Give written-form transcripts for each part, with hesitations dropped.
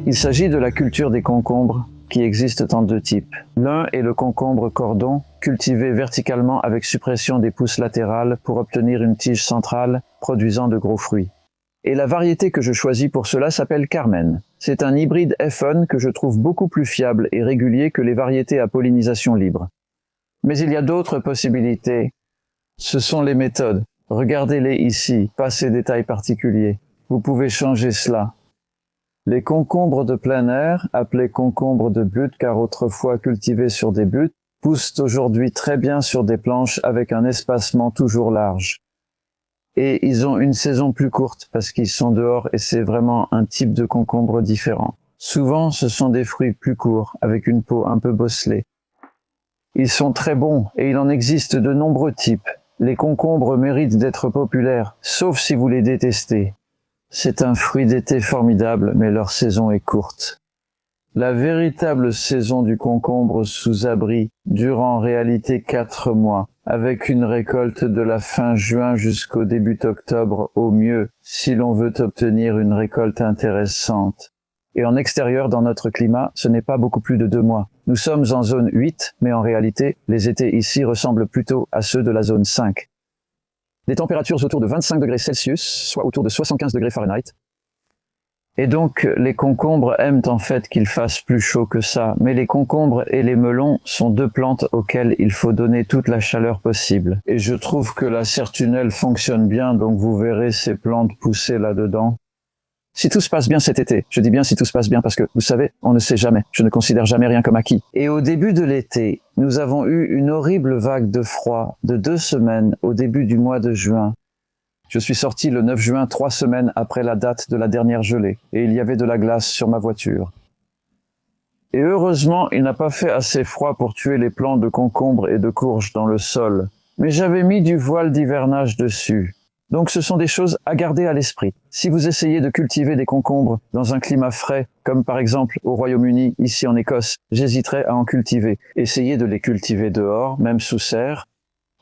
Il s'agit de la culture des concombres, qui existent en deux types. L'un est le concombre cordon, cultivé verticalement avec suppression des pousses latérales pour obtenir une tige centrale produisant de gros fruits. Et la variété que je choisis pour cela s'appelle Carmen. C'est un hybride F1 que je trouve beaucoup plus fiable et régulier que les variétés à pollinisation libre. Mais il y a d'autres possibilités. Ce sont les méthodes. Regardez-les ici, pas ces détails particuliers. Vous pouvez changer cela. Les concombres de plein air, appelés concombres de butte car autrefois cultivés sur des buttes, poussent aujourd'hui très bien sur des planches avec un espacement toujours large. Et ils ont une saison plus courte parce qu'ils sont dehors et c'est vraiment un type de concombre différent. Souvent, ce sont des fruits plus courts avec une peau un peu bosselée. Ils sont très bons et il en existe de nombreux types. Les concombres méritent d'être populaires, sauf si vous les détestez. C'est un fruit d'été formidable, mais leur saison est courte. La véritable saison du concombre sous abri dure en réalité 4 mois, avec une récolte de la fin juin jusqu'au début octobre au mieux, si l'on veut obtenir une récolte intéressante. Et en extérieur, dans notre climat, ce n'est pas beaucoup plus de 2 mois. Nous sommes en zone 8, mais en réalité, les étés ici ressemblent plutôt à ceux de la zone 5. Des températures autour de 25 degrés Celsius, soit autour de 75 degrés Fahrenheit. Et donc, les concombres aiment en fait qu'il fasse plus chaud que ça, mais les concombres et les melons sont deux plantes auxquelles il faut donner toute la chaleur possible. Et je trouve que la sertunelle fonctionne bien, donc vous verrez ces plantes pousser là-dedans. Si tout se passe bien cet été, je dis bien si tout se passe bien parce que, vous savez, on ne sait jamais, je ne considère jamais rien comme acquis. Et au début de l'été, nous avons eu une horrible vague de froid de 2 semaines au début du mois de juin. Je suis sorti le 9 juin, 3 semaines après la date de la dernière gelée, et il y avait de la glace sur ma voiture. Et heureusement, il n'a pas fait assez froid pour tuer les plants de concombre et de courge dans le sol. Mais j'avais mis du voile d'hivernage dessus. Donc ce sont des choses à garder à l'esprit. Si vous essayez de cultiver des concombres dans un climat frais, comme par exemple au Royaume-Uni, ici en Écosse, j'hésiterais à en cultiver. Essayez de les cultiver dehors, même sous serre.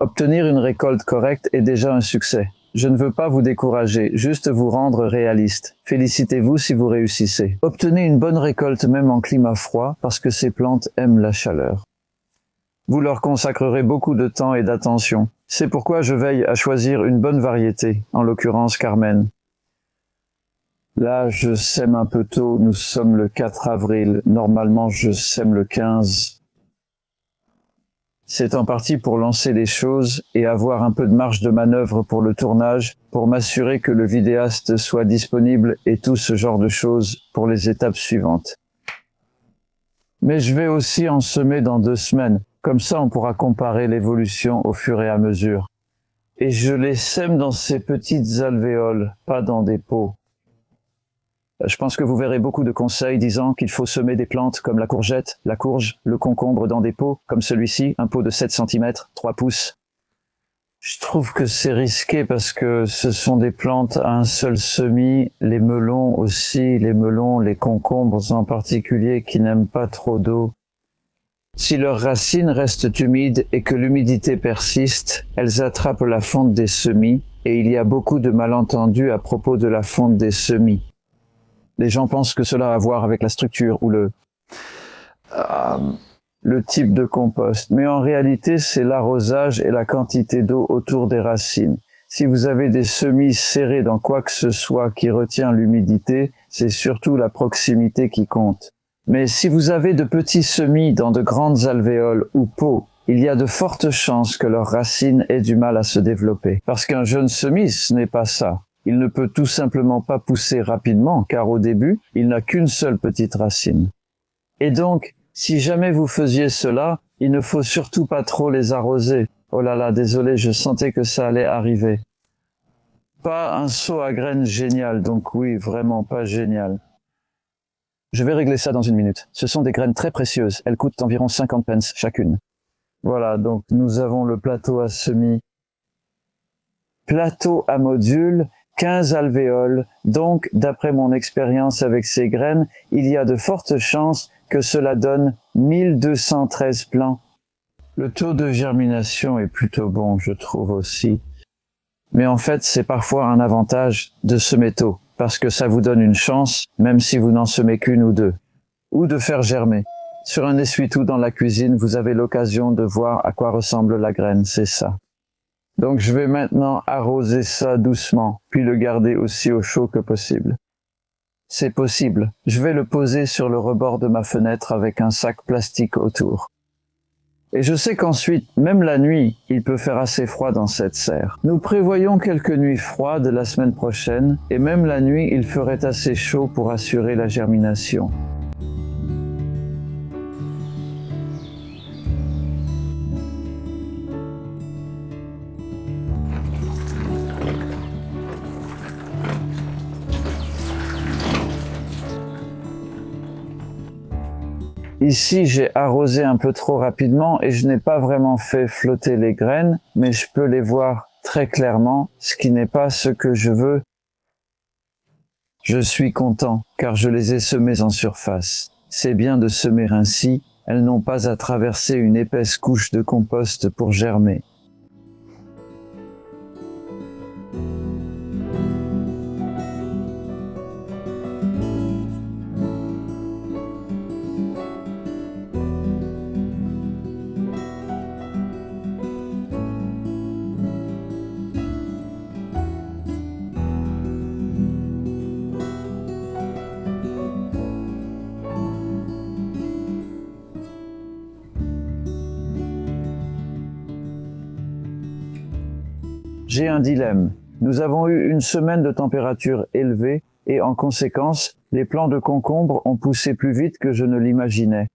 Obtenir une récolte correcte est déjà un succès. Je ne veux pas vous décourager, juste vous rendre réaliste. Félicitez-vous si vous réussissez. Obtenez une bonne récolte même en climat froid parce que ces plantes aiment la chaleur. Vous leur consacrerez beaucoup de temps et d'attention. C'est pourquoi je veille à choisir une bonne variété, en l'occurrence Carmen. Là, je sème un peu tôt, nous sommes le 4 avril. Normalement, je sème le 15. C'est en partie pour lancer les choses et avoir un peu de marge de manœuvre pour le tournage, pour m'assurer que le vidéaste soit disponible et tout ce genre de choses pour les étapes suivantes. Mais je vais aussi en semer dans 2 semaines. Comme ça, on pourra comparer l'évolution au fur et à mesure. Et je les sème dans ces petites alvéoles, pas dans des pots. Je pense que vous verrez beaucoup de conseils disant qu'il faut semer des plantes comme la courgette, la courge, le concombre dans des pots, comme celui-ci, un pot de 7 cm, 3 pouces. Je trouve que c'est risqué parce que ce sont des plantes à un seul semis, les melons aussi, les concombres en particulier qui n'aiment pas trop d'eau. Si leurs racines restent humides et que l'humidité persiste, elles attrapent la fonte des semis et il y a beaucoup de malentendus à propos de la fonte des semis. Les gens pensent que cela a à voir avec la structure ou le type de compost. Mais en réalité, c'est l'arrosage et la quantité d'eau autour des racines. Si vous avez des semis serrés dans quoi que ce soit qui retient l'humidité, c'est surtout la proximité qui compte. Mais si vous avez de petits semis dans de grandes alvéoles ou pots, il y a de fortes chances que leurs racines aient du mal à se développer. Parce qu'un jeune semis, ce n'est pas ça. Il ne peut tout simplement pas pousser rapidement, car au début, il n'a qu'une seule petite racine. Et donc, si jamais vous faisiez cela, il ne faut surtout pas trop les arroser. Oh là là, désolé, je sentais que ça allait arriver. Pas un seau à graines génial, donc oui, vraiment pas génial. Je vais régler ça dans 1 minute. Ce sont des graines très précieuses, elles coûtent environ 50 pence chacune. Voilà, donc nous avons le plateau à semis. Plateau à modules, 15 alvéoles, donc d'après mon expérience avec ces graines, il y a de fortes chances que cela donne 1213 plants. Le taux de germination est plutôt bon, je trouve aussi. Mais en fait, c'est parfois un avantage de semer tôt. parce que ça vous donne une chance, même si vous n'en semez qu'une ou deux. Ou de faire germer. Sur un essuie-tout dans la cuisine, vous avez l'occasion de voir à quoi ressemble la graine, c'est ça. Donc je vais maintenant arroser ça doucement, puis le garder aussi au chaud que possible. C'est possible. Je vais le poser sur le rebord de ma fenêtre avec un sac plastique autour. Et je sais qu'ensuite, même la nuit, il peut faire assez froid dans cette serre. Nous prévoyons quelques nuits froides la semaine prochaine, et même la nuit, il ferait assez chaud pour assurer la germination. Ici, j'ai arrosé un peu trop rapidement et je n'ai pas vraiment fait flotter les graines, mais je peux les voir très clairement, ce qui n'est pas ce que je veux. Je suis content, car je les ai semées en surface. C'est bien de semer ainsi, elles n'ont pas à traverser une épaisse couche de compost pour germer. J'ai un dilemme. Nous avons eu une semaine de température élevée et en conséquence, les plants de concombre ont poussé plus vite que je ne l'imaginais.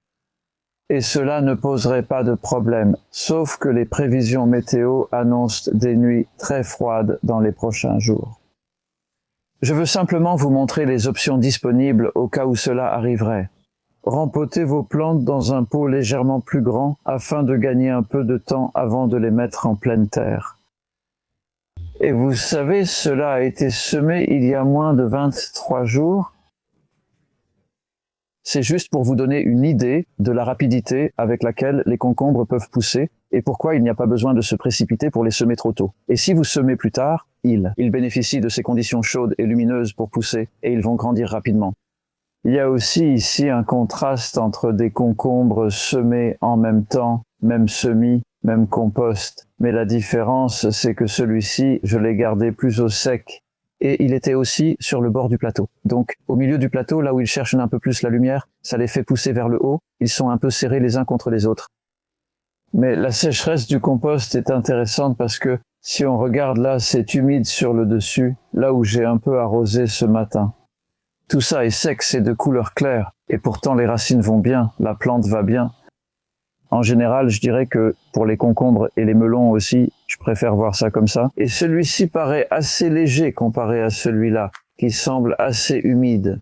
Et cela ne poserait pas de problème, sauf que les prévisions météo annoncent des nuits très froides dans les prochains jours. Je veux simplement vous montrer les options disponibles au cas où cela arriverait. Rempotez vos plantes dans un pot légèrement plus grand afin de gagner un peu de temps avant de les mettre en pleine terre. Et vous savez, cela a été semé il y a moins de 23 jours. C'est juste pour vous donner une idée de la rapidité avec laquelle les concombres peuvent pousser et pourquoi il n'y a pas besoin de se précipiter pour les semer trop tôt. Et si vous semez plus tard, ils bénéficient de ces conditions chaudes et lumineuses pour pousser et ils vont grandir rapidement. Il y a aussi ici un contraste entre des concombres semés en même temps, même semis, même compost. Mais la différence, c'est que celui-ci, je l'ai gardé plus au sec. Et il était aussi sur le bord du plateau. Donc, au milieu du plateau, là où ils cherchent un peu plus la lumière, ça les fait pousser vers le haut. Ils sont un peu serrés les uns contre les autres. Mais la sécheresse du compost est intéressante parce que si on regarde là, c'est humide sur le dessus, là où j'ai un peu arrosé ce matin. Tout ça est sec, c'est de couleur claire. Et pourtant, les racines vont bien, la plante va bien. En général, je dirais que pour les concombres et les melons aussi, je préfère voir ça comme ça. Et celui-ci paraît assez léger comparé à celui-là, qui semble assez humide.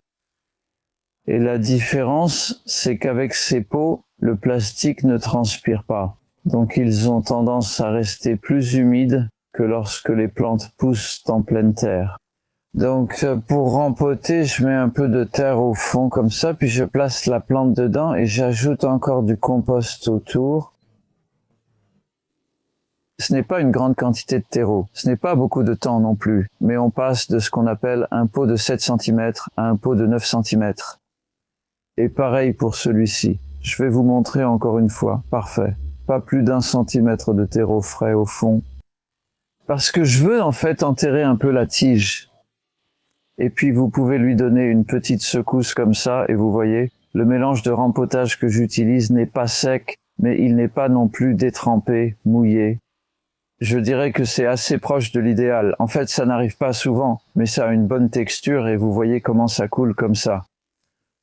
Et la différence, c'est qu'avec ces pots, le plastique ne transpire pas. Donc ils ont tendance à rester plus humides que lorsque les plantes poussent en pleine terre. Donc pour rempoter, je mets un peu de terre au fond comme ça, puis je place la plante dedans et j'ajoute encore du compost autour. Ce n'est pas une grande quantité de terreau, ce n'est pas beaucoup de temps non plus, mais on passe de ce qu'on appelle un pot de 7 cm à un pot de 9 cm. Et pareil pour celui-ci. Je vais vous montrer encore une fois. Parfait. Pas plus d'1 centimètre de terreau frais au fond. Parce que je veux en fait enterrer un peu la tige. Et puis vous pouvez lui donner une petite secousse comme ça et vous voyez, le mélange de rempotage que j'utilise n'est pas sec, mais il n'est pas non plus détrempé, mouillé. Je dirais que c'est assez proche de l'idéal. En fait, ça n'arrive pas souvent, mais ça a une bonne texture et vous voyez comment ça coule comme ça.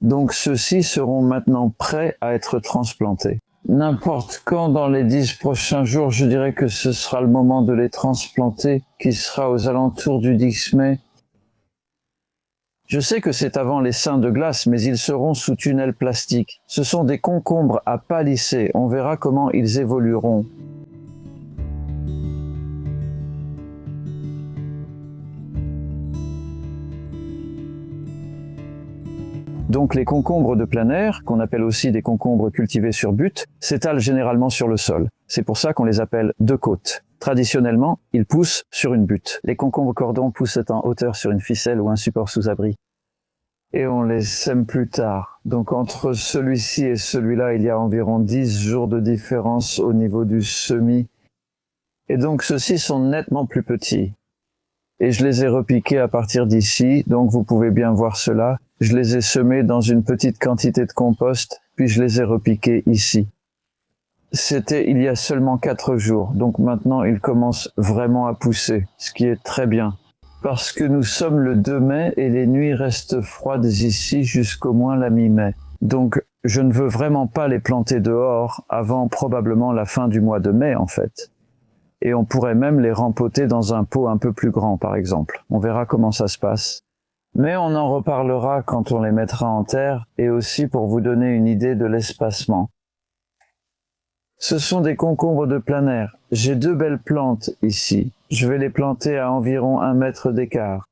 Donc ceux-ci seront maintenant prêts à être transplantés. N'importe quand dans les 10 prochains jours, je dirais que ce sera le moment de les transplanter, qui sera aux alentours du 10 mai. Je sais que c'est avant les seins de glace, mais ils seront sous tunnel plastique. Ce sont des concombres à palisser. On verra comment ils évolueront. Donc les concombres de plein air, qu'on appelle aussi des concombres cultivés sur butte, s'étalent généralement sur le sol. C'est pour ça qu'on les appelle de côte. Traditionnellement, ils poussent sur une butte. Les concombres cordons poussent en hauteur sur une ficelle ou un support sous abri. Et on les sème plus tard. Donc entre celui-ci et celui-là, il y a environ 10 jours de différence au niveau du semis. Et donc ceux-ci sont nettement plus petits. Et je les ai repiqués à partir d'ici, donc vous pouvez bien voir cela. Je les ai semés dans une petite quantité de compost, puis je les ai repiqués ici. C'était il y a seulement 4 jours, donc maintenant ils commencent vraiment à pousser, ce qui est très bien. Parce que nous sommes le 2 mai et les nuits restent froides ici jusqu'au moins la mi-mai. Donc je ne veux vraiment pas les planter dehors avant probablement la fin du mois de mai en fait. Et on pourrait même les rempoter dans un pot un peu plus grand par exemple. On verra comment ça se passe. Mais on en reparlera quand on les mettra en terre et aussi pour vous donner une idée de l'espacement. Ce sont des concombres de plein air. J'ai 2 belles plantes ici. Je vais les planter à environ 1 mètre d'écart.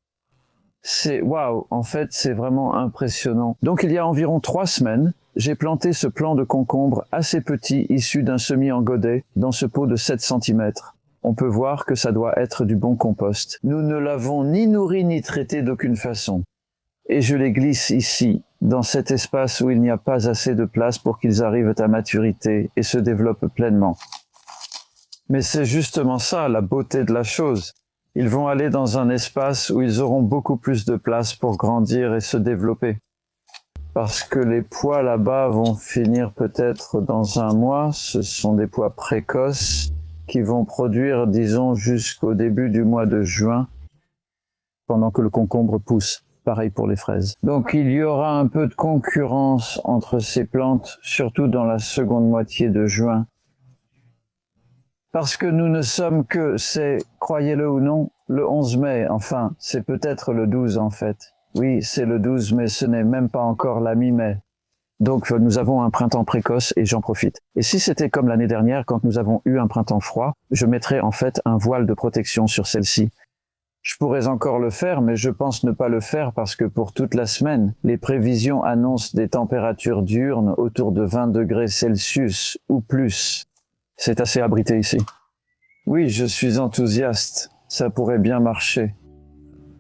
C'est waouh, en fait, c'est vraiment impressionnant. Donc il y a environ 3 semaines, j'ai planté ce plant de concombre assez petit issu d'un semis en godet dans ce pot de 7 cm. On peut voir que ça doit être du bon compost. Nous ne l'avons ni nourri ni traité d'aucune façon. Et je les glisse ici, dans cet espace où il n'y a pas assez de place pour qu'ils arrivent à maturité et se développent pleinement. Mais c'est justement ça, la beauté de la chose. Ils vont aller dans un espace où ils auront beaucoup plus de place pour grandir et se développer. Parce que les pois là-bas vont finir peut-être dans 1 mois, ce sont des pois précoces qui vont produire, disons, jusqu'au début du mois de juin, pendant que le concombre pousse. Pareil pour les fraises. Donc il y aura un peu de concurrence entre ces plantes, surtout dans la seconde moitié de juin. Parce que nous ne sommes que, croyez-le ou non, le 11 mai, enfin, c'est peut-être le 12 en fait. Oui, c'est le 12, mais ce n'est même pas encore la mi-mai. Donc nous avons un printemps précoce et j'en profite. Et si c'était comme l'année dernière, quand nous avons eu un printemps froid, je mettrais en fait un voile de protection sur celle-ci. Je pourrais encore le faire, mais je pense ne pas le faire parce que pour toute la semaine, les prévisions annoncent des températures diurnes autour de 20 degrés Celsius ou plus. C'est assez abrité ici. Oui, je suis enthousiaste. Ça pourrait bien marcher.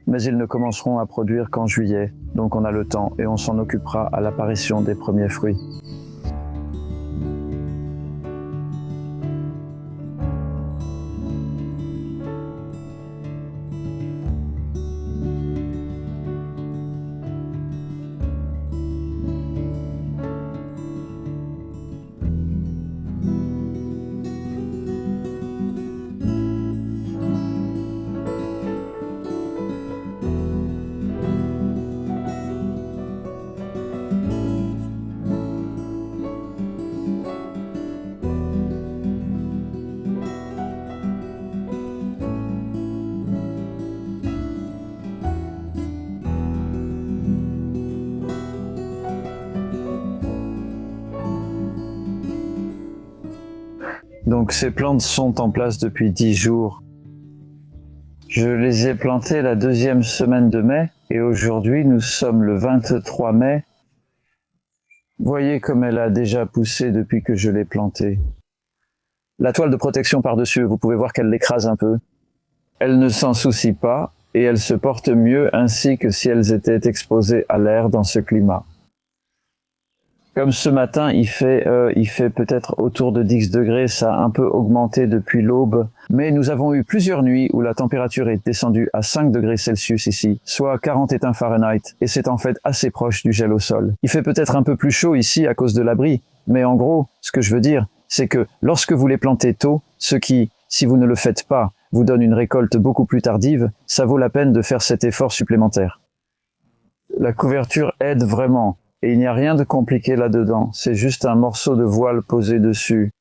Mais ils ne commenceront à produire qu'en juillet, donc on a le temps et on s'en occupera à l'apparition des premiers fruits. Donc ces plantes sont en place depuis 10 jours. Je les ai plantées la 2e semaine de mai et aujourd'hui nous sommes le 23 mai. Voyez comme elle a déjà poussé depuis que je l'ai plantée. La toile de protection par-dessus, vous pouvez voir qu'elle l'écrase un peu. Elle ne s'en soucie pas et elle se porte mieux ainsi que si elles étaient exposées à l'air dans ce climat. Comme ce matin, il fait peut-être autour de 10 degrés, ça a un peu augmenté depuis l'aube. Mais nous avons eu plusieurs nuits où la température est descendue à 5 degrés Celsius ici, soit 40 éteints Fahrenheit, et c'est en fait assez proche du gel au sol. Il fait peut-être un peu plus chaud ici à cause de l'abri, mais en gros, ce que je veux dire, c'est que lorsque vous les plantez tôt, ce qui, si vous ne le faites pas, vous donne une récolte beaucoup plus tardive, ça vaut la peine de faire cet effort supplémentaire. La couverture aide vraiment. Et il n'y a rien de compliqué là-dedans, c'est juste un morceau de voile posé dessus.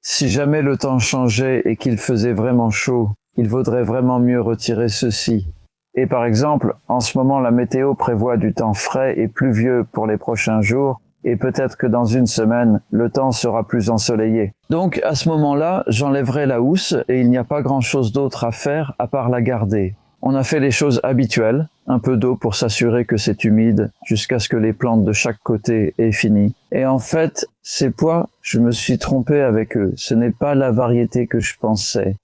Si jamais le temps changeait et qu'il faisait vraiment chaud, il vaudrait vraiment mieux retirer ceci. Et par exemple, en ce moment la météo prévoit du temps frais et pluvieux pour les prochains jours, et peut-être que dans 1 semaine, le temps sera plus ensoleillé. Donc à ce moment-là, j'enlèverai la housse et il n'y a pas grand-chose d'autre à faire à part la garder. On a fait les choses habituelles, un peu d'eau pour s'assurer que c'est humide jusqu'à ce que les plantes de chaque côté aient fini. Et en fait, ces pois, je me suis trompé avec eux. Ce n'est pas la variété que je pensais.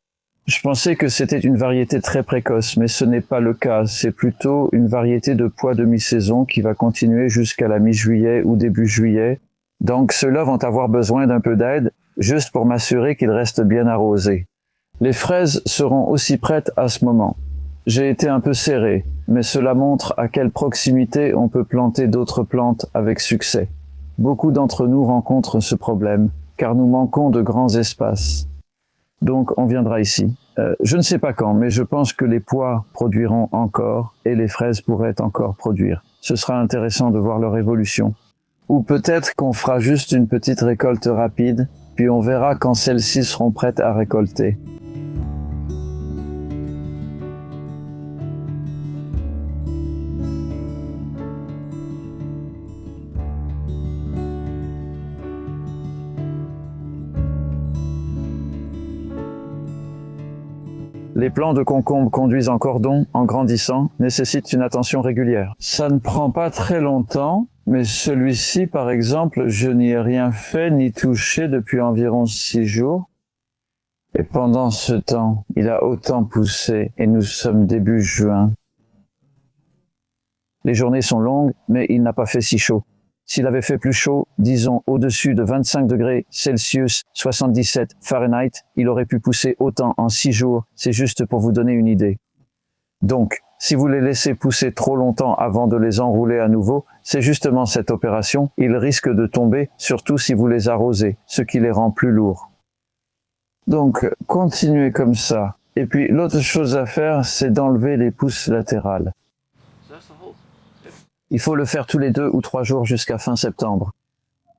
Je pensais que c'était une variété très précoce, mais ce n'est pas le cas. C'est plutôt une variété de pois de mi-saison qui va continuer jusqu'à la mi-juillet ou début juillet. Donc ceux-là vont avoir besoin d'un peu d'aide, juste pour m'assurer qu'ils restent bien arrosés. Les fraises seront aussi prêtes à ce moment. J'ai été un peu serré, mais cela montre à quelle proximité on peut planter d'autres plantes avec succès. Beaucoup d'entre nous rencontrent ce problème, car nous manquons de grands espaces. Donc on viendra ici. Je ne sais pas quand, mais je pense que les pois produiront encore et les fraises pourraient encore produire. Ce sera intéressant de voir leur évolution. Ou peut-être qu'on fera juste une petite récolte rapide, puis on verra quand celles-ci seront prêtes à récolter. Les plants de concombre conduits en cordon, en grandissant, nécessitent une attention régulière. Ça ne prend pas très longtemps, mais celui-ci, par exemple, je n'y ai rien fait ni touché depuis environ 6 jours. Et pendant ce temps, il a autant poussé et nous sommes début juin. Les journées sont longues, mais il n'a pas fait si chaud. S'il avait fait plus chaud, disons au-dessus de 25 degrés Celsius, 77 Fahrenheit, il aurait pu pousser autant en 6 jours, c'est juste pour vous donner une idée. Donc, si vous les laissez pousser trop longtemps avant de les enrouler à nouveau, c'est justement cette opération, ils risquent de tomber, surtout si vous les arrosez, ce qui les rend plus lourds. Donc, continuez comme ça. Et puis, l'autre chose à faire, c'est d'enlever les pousses latérales. Il faut le faire tous les 2 ou 3 jours jusqu'à fin septembre.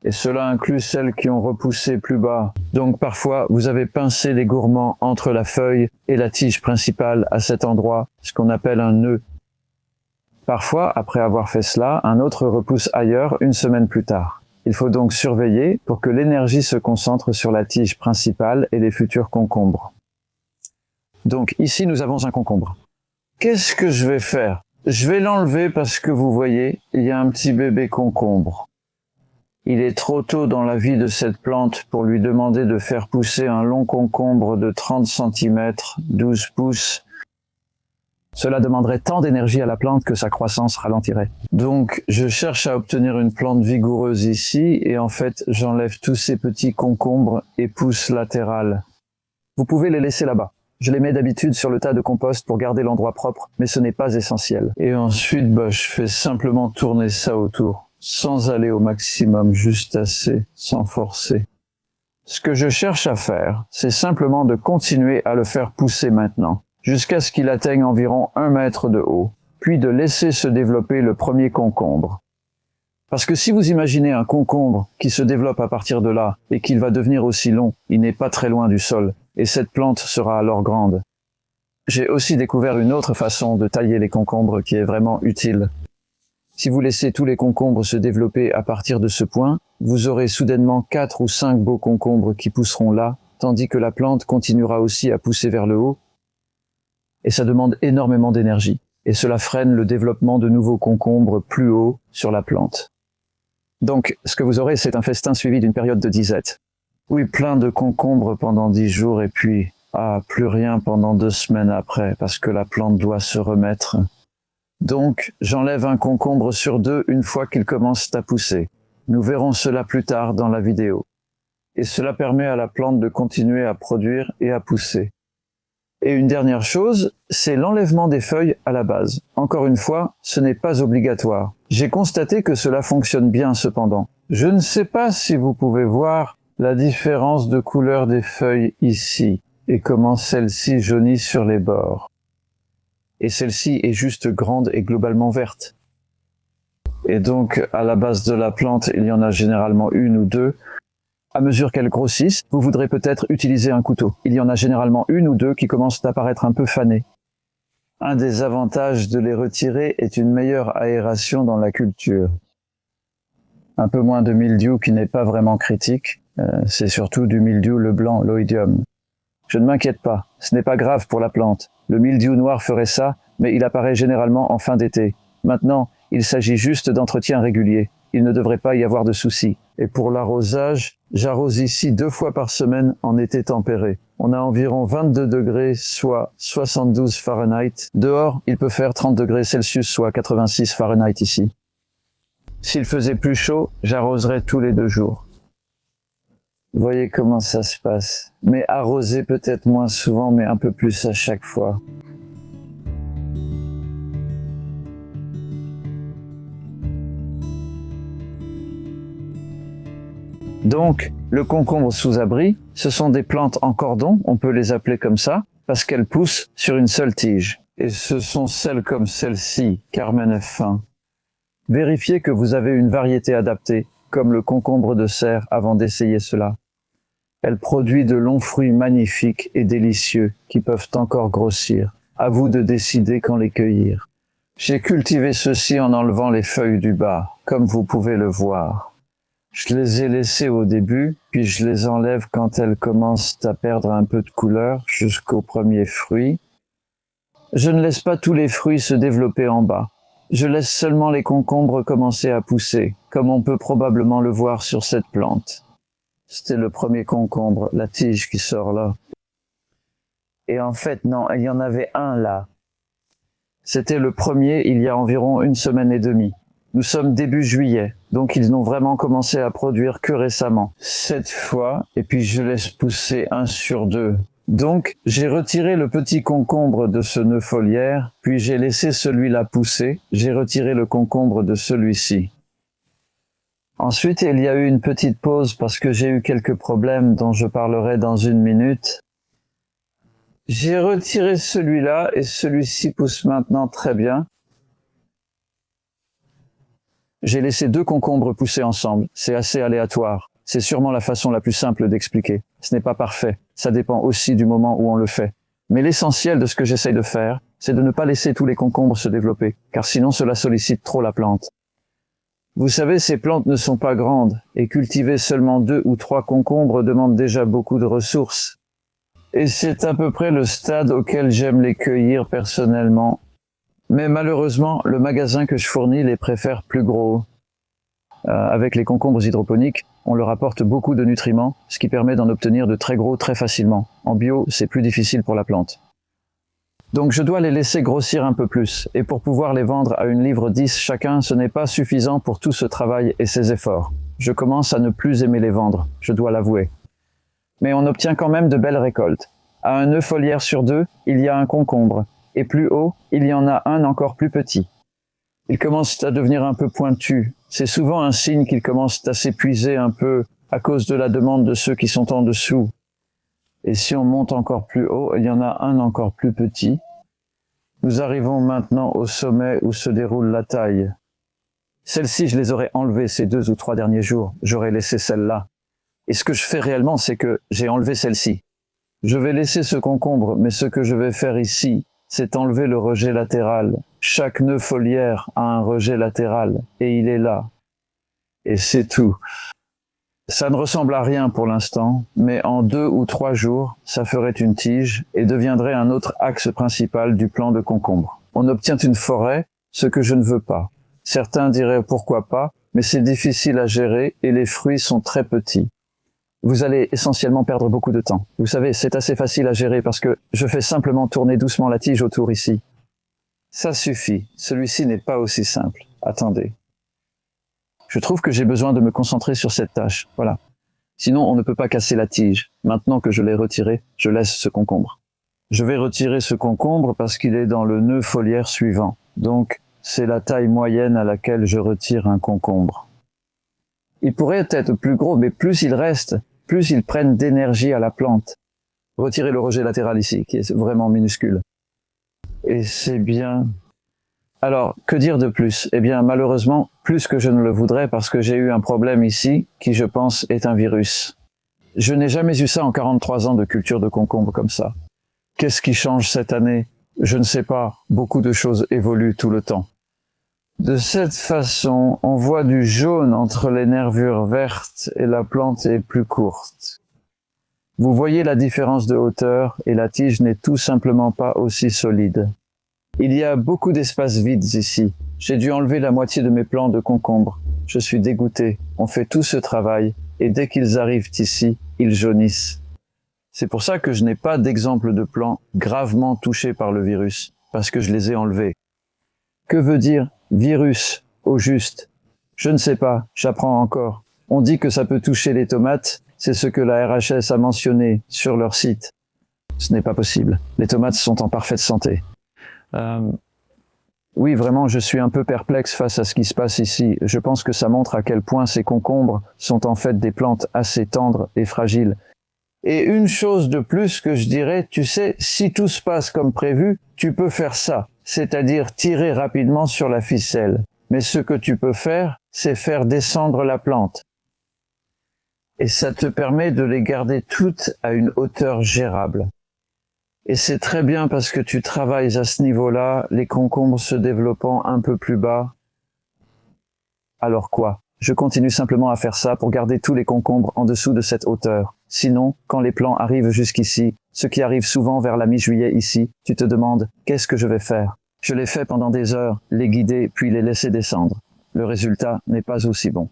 Et cela inclut celles qui ont repoussé plus bas. Donc parfois, vous avez pincé les gourmands entre la feuille et la tige principale à cet endroit, ce qu'on appelle un nœud. Parfois, après avoir fait cela, un autre repousse ailleurs une semaine plus tard. Il faut donc surveiller pour que l'énergie se concentre sur la tige principale et les futurs concombres. Donc ici, nous avons un concombre. Qu'est-ce que je vais faire ? Je vais l'enlever parce que vous voyez, il y a un petit bébé concombre. Il est trop tôt dans la vie de cette plante pour lui demander de faire pousser un long concombre de 30 cm, 12 pouces. Cela demanderait tant d'énergie à la plante que sa croissance ralentirait. Donc, je cherche à obtenir une plante vigoureuse ici et en fait, j'enlève tous ces petits concombres et pousses latérales. Vous pouvez les laisser là-bas. Je les mets d'habitude sur le tas de compost pour garder l'endroit propre, mais ce n'est pas essentiel. Et ensuite, je fais simplement tourner ça autour, sans aller au maximum, juste assez, sans forcer. Ce que je cherche à faire, c'est simplement de continuer à le faire pousser maintenant, jusqu'à ce qu'il atteigne environ 1 mètre de haut, puis de laisser se développer le premier concombre. Parce que si vous imaginez un concombre qui se développe à partir de là et qu'il va devenir aussi long, il n'est pas très loin du sol, et cette plante sera alors grande. J'ai aussi découvert une autre façon de tailler les concombres qui est vraiment utile. Si vous laissez tous les concombres se développer à partir de ce point, vous aurez soudainement 4 ou 5 beaux concombres qui pousseront là, tandis que la plante continuera aussi à pousser vers le haut. Et ça demande énormément d'énergie, et cela freine le développement de nouveaux concombres plus hauts sur la plante. Donc, ce que vous aurez, c'est un festin suivi d'une période de disette. Oui, plein de concombres pendant 10 jours et puis, plus rien pendant 2 semaines après, parce que la plante doit se remettre. Donc, j'enlève un concombre sur 2 une fois qu'il commence à pousser. Nous verrons cela plus tard dans la vidéo. Et cela permet à la plante de continuer à produire et à pousser. Et une dernière chose, c'est l'enlèvement des feuilles à la base. Encore une fois, ce n'est pas obligatoire. J'ai constaté que cela fonctionne bien cependant. Je ne sais pas si vous pouvez voir la différence de couleur des feuilles ici et comment celle-ci jaunit sur les bords. Et celle-ci est juste grande et globalement verte. Et donc, à la base de la plante, il y en a généralement 1 ou 2. À mesure qu'elles grossissent, vous voudrez peut-être utiliser un couteau. Il y en a généralement 1 ou 2 qui commencent à paraître un peu fanées. Un des avantages de les retirer est une meilleure aération dans la culture. Un peu moins de mildiou qui n'est pas vraiment critique, c'est surtout du mildiou le blanc, l'oïdium. Je ne m'inquiète pas, ce n'est pas grave pour la plante. Le mildiou noir ferait ça, mais il apparaît généralement en fin d'été. Maintenant, il s'agit juste d'entretien régulier. il ne devrait pas y avoir de soucis. Et pour l'arrosage, j'arrose ici 2 fois par semaine en été tempéré. On a environ 22 degrés, soit 72 Fahrenheit. Dehors, il peut faire 30 degrés Celsius, soit 86 Fahrenheit ici. S'il faisait plus chaud, j'arroserais tous les 2 jours. Vous voyez comment ça se passe. Mais arroser peut-être moins souvent, mais un peu plus à chaque fois. Donc, le concombre sous abri, ce sont des plantes en cordon, on peut les appeler comme ça, parce qu'elles poussent sur une seule tige. Et ce sont celles comme celle-ci, Carmen F1. Vérifiez que vous avez une variété adaptée, comme le concombre de serre, avant d'essayer cela. Elle produit de longs fruits magnifiques et délicieux qui peuvent encore grossir. À vous de décider quand les cueillir. J'ai cultivé ceux-ci en enlevant les feuilles du bas, comme vous pouvez le voir. Je les ai laissés au début, puis je les enlève quand elles commencent à perdre un peu de couleur jusqu'aux premiers fruits. Je ne laisse pas tous les fruits se développer en bas. Je laisse seulement les concombres commencer à pousser, comme on peut probablement le voir sur cette plante. C'était le premier concombre, la tige qui sort là. Et en fait, non, il y en avait un là. C'était le premier il y a environ 1 semaine et demie. Nous sommes début juillet, donc ils n'ont vraiment commencé à produire que récemment. 7 fois, et puis je laisse pousser 1 sur 2. Donc, j'ai retiré le petit concombre de ce nœud foliaire, puis j'ai laissé celui-là pousser. J'ai retiré le concombre de celui-ci. Ensuite, il y a eu une petite pause parce que j'ai eu quelques problèmes dont je parlerai dans 1 minute. J'ai retiré celui-là et celui-ci pousse maintenant très bien. J'ai laissé 2 concombres pousser ensemble. C'est assez aléatoire. C'est sûrement la façon la plus simple d'expliquer. Ce n'est pas parfait. Ça dépend aussi du moment où on le fait. Mais l'essentiel de ce que j'essaye de faire, c'est de ne pas laisser tous les concombres se développer, car sinon cela sollicite trop la plante. Vous savez, ces plantes ne sont pas grandes, et cultiver seulement 2 ou 3 concombres demande déjà beaucoup de ressources. Et c'est à peu près le stade auquel j'aime les cueillir personnellement. Mais malheureusement, le magasin que je fournis les préfère plus gros. Avec les concombres hydroponiques, on leur apporte beaucoup de nutriments, ce qui permet d'en obtenir de très gros très facilement. En bio, c'est plus difficile pour la plante. Donc je dois les laisser grossir un peu plus, et pour pouvoir les vendre à 1,10 livre chacun, ce n'est pas suffisant pour tout ce travail et ces efforts. Je commence à ne plus aimer les vendre, je dois l'avouer. Mais on obtient quand même de belles récoltes. À un nœud foliaire sur 2, il y a un concombre, et plus haut, il y en a un encore plus petit. Ils commencent à devenir un peu pointus. C'est souvent un signe qu'ils commencent à s'épuiser un peu à cause de la demande de ceux qui sont en dessous. Et si on monte encore plus haut, il y en a un encore plus petit. Nous arrivons maintenant au sommet où se déroule la taille. Celles-ci, je les aurais enlevées ces 2 ou 3 derniers jours. J'aurais laissé celle-là. Et ce que je fais réellement, c'est que j'ai enlevé celle-ci. Je vais laisser ce concombre, mais ce que je vais faire ici, c'est enlever le rejet latéral. Chaque nœud foliaire a un rejet latéral, et il est là. Et c'est tout. Ça ne ressemble à rien pour l'instant, mais en 2 ou 3 jours, ça ferait une tige et deviendrait un autre axe principal du plan de concombre. On obtient une forêt, ce que je ne veux pas. Certains diraient pourquoi pas, mais c'est difficile à gérer et les fruits sont très petits. Vous allez essentiellement perdre beaucoup de temps. Vous savez, c'est assez facile à gérer parce que je fais simplement tourner doucement la tige autour ici. Ça suffit. Celui-ci n'est pas aussi simple. Attendez. Je trouve que j'ai besoin de me concentrer sur cette tâche. Voilà. Sinon, on ne peut pas casser la tige. Maintenant que je l'ai retiré, je laisse ce concombre. Je vais retirer ce concombre parce qu'il est dans le nœud foliaire suivant. Donc, c'est la taille moyenne à laquelle je retire un concombre. Il pourrait être plus gros, mais plus il reste, plus ils prennent d'énergie à la plante. Retirez le rejet latéral ici, qui est vraiment minuscule. Et c'est bien. Alors, que dire de plus? Eh bien, malheureusement, plus que je ne le voudrais parce que j'ai eu un problème ici, qui je pense est un virus. Je n'ai jamais eu ça en 43 ans de culture de concombre comme ça. Qu'est-ce qui change cette année? Je ne sais pas. Beaucoup de choses évoluent tout le temps. De cette façon, on voit du jaune entre les nervures vertes et la plante est plus courte. Vous voyez la différence de hauteur et la tige n'est tout simplement pas aussi solide. Il y a beaucoup d'espaces vides ici. J'ai dû enlever la moitié de mes plants de concombre. Je suis dégoûté. On fait tout ce travail, et dès qu'ils arrivent ici, ils jaunissent. C'est pour ça que je n'ai pas d'exemple de plants gravement touchés par le virus, parce que je les ai enlevés. Que veut dire virus, au juste? Je ne sais pas, j'apprends encore. On dit que ça peut toucher les tomates, c'est ce que la RHS a mentionné sur leur site. Ce n'est pas possible. Les tomates sont en parfaite santé. Oui, vraiment, je suis un peu perplexe face à ce qui se passe ici. Je pense que ça montre à quel point ces concombres sont en fait des plantes assez tendres et fragiles. Et une chose de plus que je dirais, tu sais, si tout se passe comme prévu, tu peux faire ça, c'est-à-dire tirer rapidement sur la ficelle. Mais ce que tu peux faire, c'est faire descendre la plante. Et ça te permet de les garder toutes à une hauteur gérable. Et c'est très bien parce que tu travailles à ce niveau-là, les concombres se développant un peu plus bas. Alors quoi? Je continue simplement à faire ça pour garder tous les concombres en dessous de cette hauteur. Sinon, quand les plants arrivent jusqu'ici, ce qui arrive souvent vers la mi-juillet ici, tu te demandes « qu'est-ce que je vais faire ?» Je les fais pendant des heures, les guider puis les laisser descendre. Le résultat n'est pas aussi bon.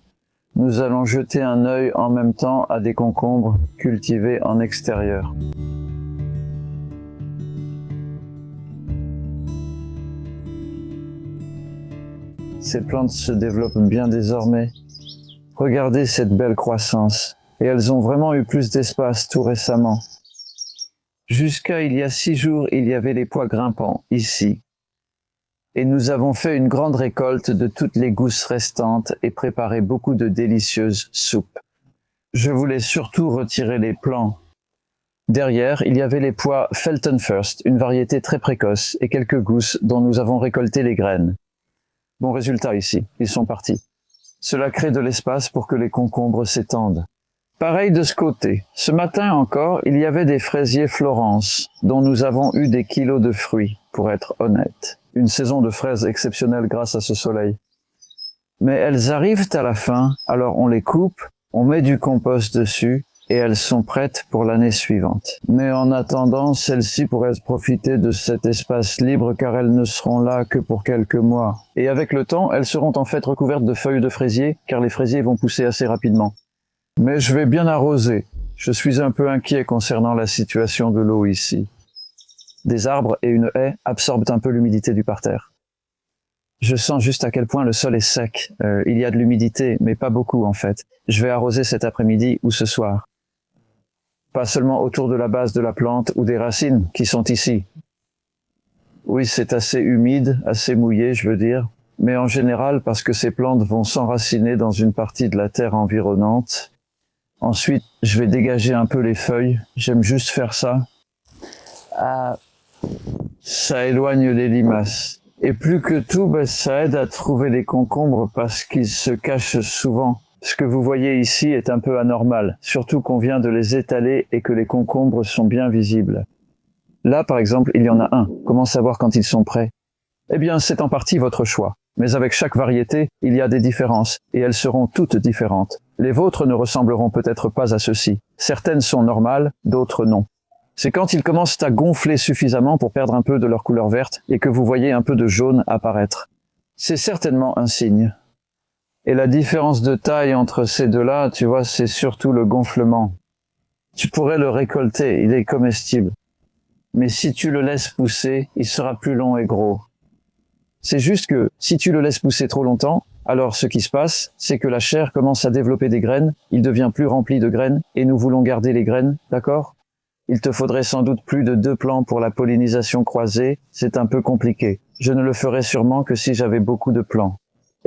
Nous allons jeter un œil en même temps à des concombres cultivés en extérieur. Ces plantes se développent bien désormais. Regardez cette belle croissance. Et elles ont vraiment eu plus d'espace tout récemment. Jusqu'à il y a 6 jours, il y avait les pois grimpants, ici. Et nous avons fait une grande récolte de toutes les gousses restantes et préparé beaucoup de délicieuses soupes. Je voulais surtout retirer les plants. Derrière, il y avait les pois Felton First, une variété très précoce, et quelques gousses dont nous avons récolté les graines. Bon résultat ici, ils sont partis. Cela crée de l'espace pour que les concombres s'étendent. Pareil de ce côté. Ce matin encore, il y avait des fraisiers Florence, dont nous avons eu des kilos de fruits, pour être honnête. Une saison de fraises exceptionnelle grâce à ce soleil. Mais elles arrivent à la fin, alors on les coupe, on met du compost dessus, et elles sont prêtes pour l'année suivante. Mais en attendant, celles-ci pourraient profiter de cet espace libre car elles ne seront là que pour quelques mois. Et avec le temps, elles seront en fait recouvertes de feuilles de fraisier car les fraisiers vont pousser assez rapidement. Mais je vais bien arroser. Je suis un peu inquiet concernant la situation de l'eau ici. Des arbres et une haie absorbent un peu l'humidité du parterre. Je sens juste à quel point le sol est sec. Il y a de l'humidité, mais pas beaucoup en fait. Je vais arroser cet après-midi ou ce soir. Pas seulement autour de la base de la plante ou des racines qui sont ici. Oui, c'est assez humide, assez mouillé, je veux dire. Mais en général, parce que ces plantes vont s'enraciner dans une partie de la terre environnante. Ensuite, je vais dégager un peu les feuilles. J'aime juste faire ça. Ça éloigne les limaces. Et plus que tout, ça aide à trouver les concombres parce qu'ils se cachent souvent. Ce que vous voyez ici est un peu anormal, surtout qu'on vient de les étaler et que les concombres sont bien visibles. Là, par exemple, il y en a un. Comment savoir quand ils sont prêts? Eh bien, c'est en partie votre choix. Mais avec chaque variété, il y a des différences, et elles seront toutes différentes. Les vôtres ne ressembleront peut-être pas à ceux-ci. Certaines sont normales, d'autres non. C'est quand ils commencent à gonfler suffisamment pour perdre un peu de leur couleur verte et que vous voyez un peu de jaune apparaître. C'est certainement un signe. Et la différence de taille entre ces deux-là, tu vois, c'est surtout le gonflement. Tu pourrais le récolter, il est comestible. Mais si tu le laisses pousser, il sera plus long et gros. C'est juste que si tu le laisses pousser trop longtemps, alors ce qui se passe, c'est que la chair commence à développer des graines, il devient plus rempli de graines, et nous voulons garder les graines, d'accord? Il te faudrait sans doute plus de 2 plants pour la pollinisation croisée, c'est un peu compliqué. Je ne le ferais sûrement que si j'avais beaucoup de plants.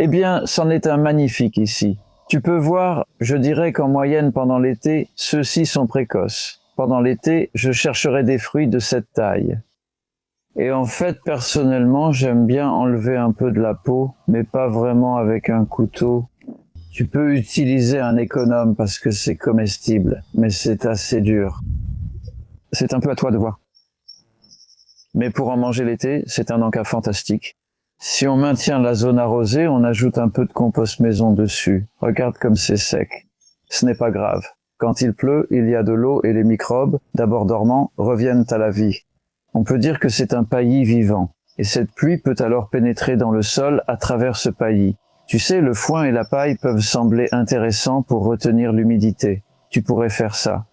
Eh bien, c'en est un magnifique ici. Tu peux voir, je dirais qu'en moyenne pendant l'été, ceux-ci sont précoces. Pendant l'été, je chercherai des fruits de cette taille. Et en fait, personnellement, j'aime bien enlever un peu de la peau, mais pas vraiment avec un couteau. Tu peux utiliser un économe parce que c'est comestible, mais c'est assez dur. C'est un peu à toi de voir. Mais pour en manger l'été, c'est un encas fantastique. Si on maintient la zone arrosée, on ajoute un peu de compost maison dessus. Regarde comme c'est sec. Ce n'est pas grave. Quand il pleut, il y a de l'eau et les microbes, d'abord dormants, reviennent à la vie. On peut dire que c'est un paillis vivant. Et cette pluie peut alors pénétrer dans le sol à travers ce paillis. Tu sais, le foin et la paille peuvent sembler intéressants pour retenir l'humidité. Tu pourrais faire ça.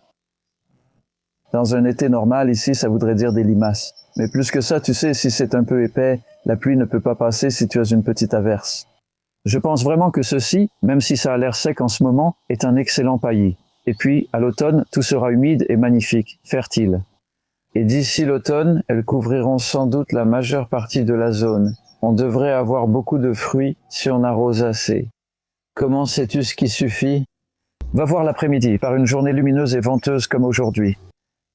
Dans un été normal, ici, ça voudrait dire des limaces. Mais plus que ça, tu sais, si c'est un peu épais, la pluie ne peut pas passer si tu as une petite averse. Je pense vraiment que ceci, même si ça a l'air sec en ce moment, est un excellent paillis. Et puis, à l'automne, tout sera humide et magnifique, fertile. Et d'ici l'automne, elles couvriront sans doute la majeure partie de la zone. On devrait avoir beaucoup de fruits si on arrose assez. Comment sais-tu ce qui suffit? Va voir l'après-midi, par une journée lumineuse et venteuse comme aujourd'hui.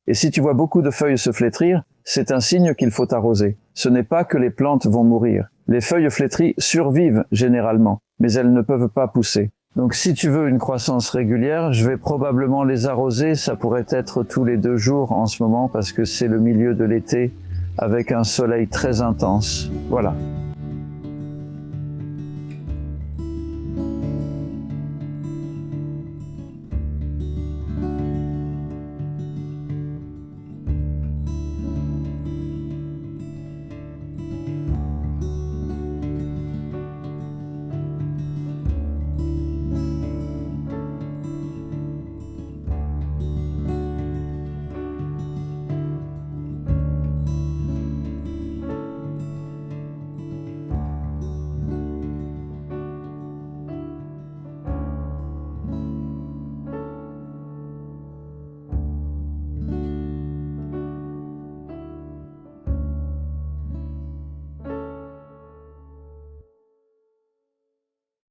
Et si tu vois beaucoup de feuilles se flétrir, c'est un signe qu'il faut arroser. Ce n'est pas que les plantes vont mourir. Les feuilles flétries survivent généralement, mais elles ne peuvent pas pousser. Donc si tu veux une croissance régulière, je vais probablement les arroser. Ça pourrait être tous les 2 jours en ce moment parce que c'est le milieu de l'été avec un soleil très intense. Voilà.